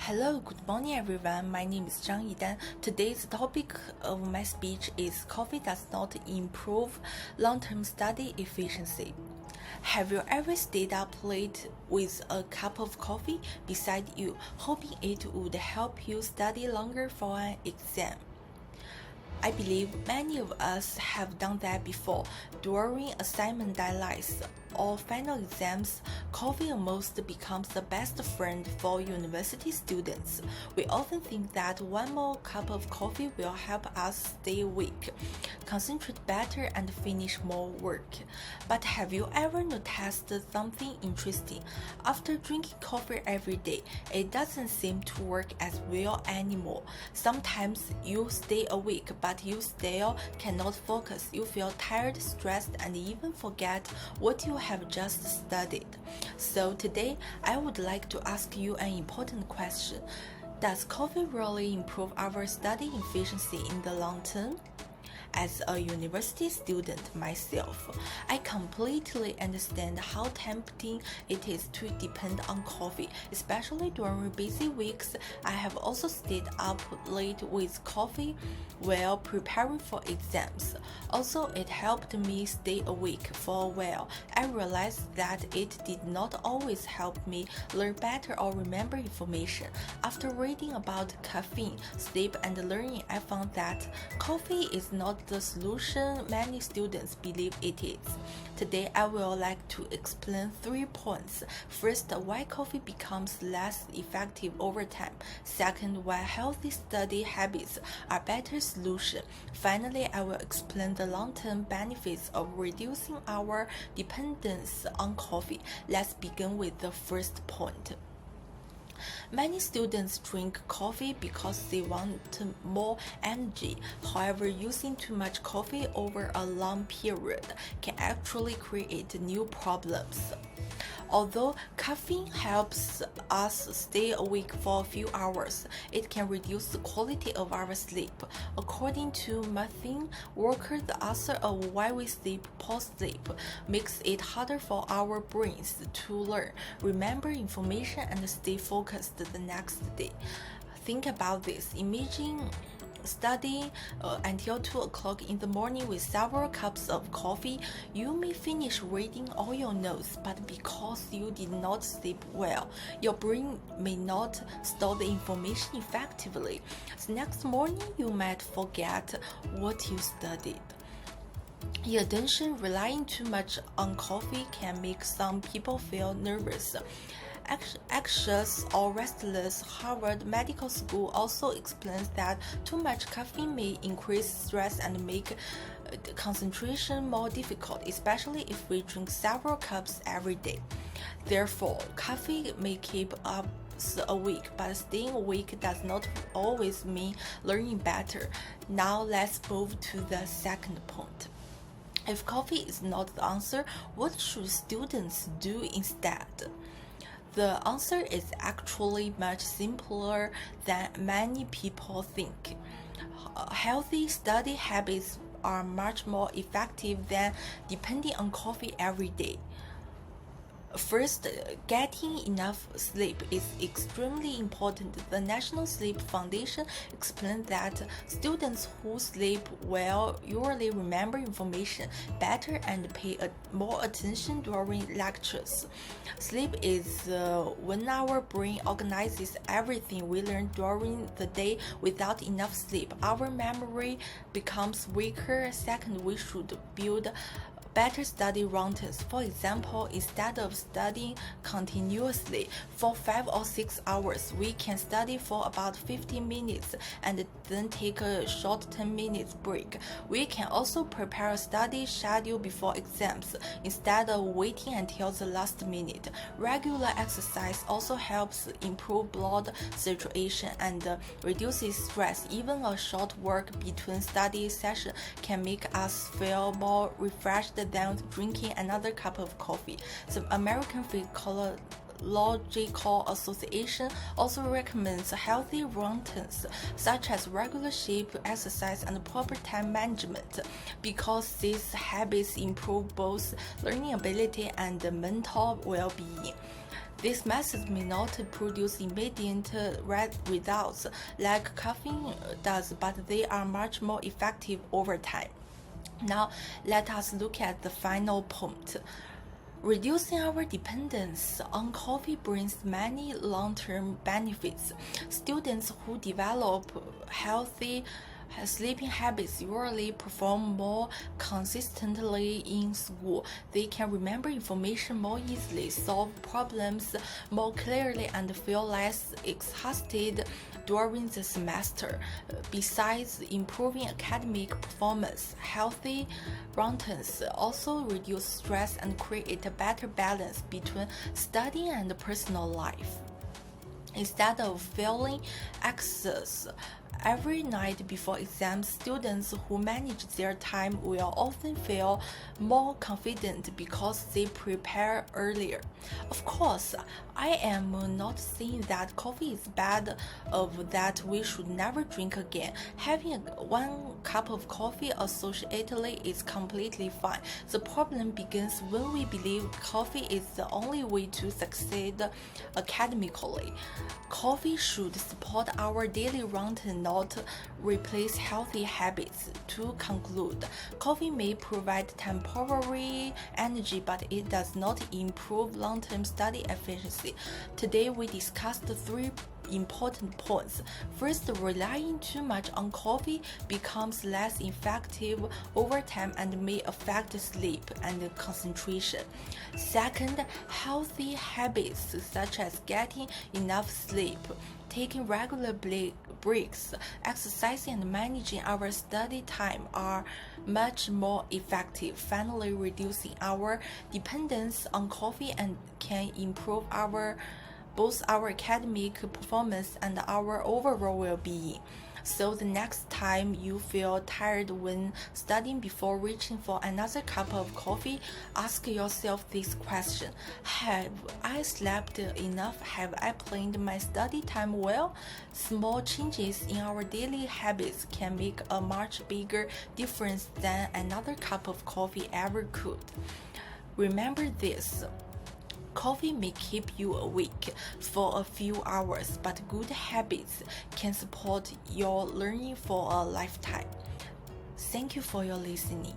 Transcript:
Hello, good morning everyone. My name is Zhang Yidan. Today's topic of my speech is coffee does not improve long-term study efficiency. Have you ever stayed up late with a cup of coffee beside you, hoping it would help you study longer for an exam? I believe many of us have done that before. During assignment deadlines or final exams, coffee almost becomes the best friend for university students. We often think that one more cup of coffee will help us stay awake, concentrate better, and finish more work. But have you ever noticed something interesting? After drinking coffee every day, it doesn't seem to work as well anymore. Sometimes you stay awake, but you still cannot focus. You feel tired, stressed, and even forget what you have just studied. So today, I would like to ask you an important question. Does coffee really improve our study efficiency in the long term? As a university student myself, I completely understand how tempting it is to depend on coffee, especially during busy weeks. I have also stayed up late with coffee while preparing for exams. Also, it helped me stay awake for a while. I realized that it did not always help me learn better or remember information. After reading about caffeine, sleep, and learning, I found that coffee is not the solution many students believe it is. Today, I will like to explain 3 points. First, why coffee becomes less effective over time. Second, why healthy study habits are better solution. Finally, I will explain the long-term benefits of reducing our dependence on coffee. Let's begin with the first point. Many students drink coffee because they want more energy. However, using too much coffee over a long period can actually create new problems. Although caffeine helps us stay awake for a few hours, it can reduce the quality of our sleep. According to Martin Walker, the author of Why We Sleep, Poor Sleep, makes it harder for our brains to learn, remember information, and stay focused the next day. Think about this. Imagine studying until 2 o'clock in the morning with several cups of coffee. You may finish reading all your notes, but because you did not sleep well, your brain may not store the information effectively. The next morning, you might forget what you studied. In addition, relying too much on coffee can make some people feel nervous, anxious, or restless. Harvard Medical School also explains that too much caffeine may increase stress and make concentration more difficult, especially if we drink several cups every day. Therefore, coffee may keep us awake, but staying awake does not always mean learning better. Now let's move to the second point. If coffee is not the answer, what should students do instead? The answer is actually much simpler than many people think. Healthy study habits are much more effective than depending on coffee every day. First, getting enough sleep is extremely important. The National Sleep Foundation explained that students who sleep well usually remember information better and pay more attention during lectures. Sleep is when our brain organizes everything we learn during the day. Without enough sleep, our memory becomes weaker. Second, we should build better study routines. For example, instead of studying continuously for 5 or 6 hours, we can study for about 15 minutes and then take a short 10 minutes break. We can also prepare a study schedule before exams instead of waiting until the last minute. Regular exercise also helps improve blood circulation and reduces stress. Even a short work between study sessions can make us feel more refreshed than drinking another cup of coffee. The American Physiological Association also recommends healthy routines such as regular sleep, exercise, and proper time management because these habits improve both learning ability and mental well-being. These methods may not produce immediate results like caffeine does, but they are much more effective over time. Now, let us look at the final point. Reducing our dependence on coffee brings many long-term benefits. Students who develop healthy sleeping habits usually perform more consistently in school. They can remember information more easily, solve problems more clearly, and feel less exhausted during the semester. Besides improving academic performance, healthy routines also reduce stress and create a better balance between studying and personal life. Instead of feeling anxious every night before exams, students who manage their time will often feel more confident because they prepare earlier. Of course, I am not saying that coffee is bad or that we should never drink again. Having 1 cup of coffee associatedly is completely fine. The problem begins when we believe coffee is the only way to succeed academically. Coffee should support our daily routine, not replace healthy habits. To conclude, coffee may provide temporary energy, but it does not improve long-term study efficiency. Today, we discussed 3 important points. First, relying too much on coffee becomes less effective over time and may affect sleep and concentration. Second, healthy habits such as getting enough sleep, taking regular breaks, exercising, and managing our study time are much more effective. Finally, reducing our dependence on coffee and can improve both our academic performance and our overall well-being. So the next time you feel tired when studying before reaching for another cup of coffee, ask yourself this question: have I slept enough? Have I planned my study time well? Small changes in our daily habits can make a much bigger difference than another cup of coffee ever could. Remember this: coffee may keep you awake for a few hours, but good habits can support your learning for a lifetime. Thank you for your listening.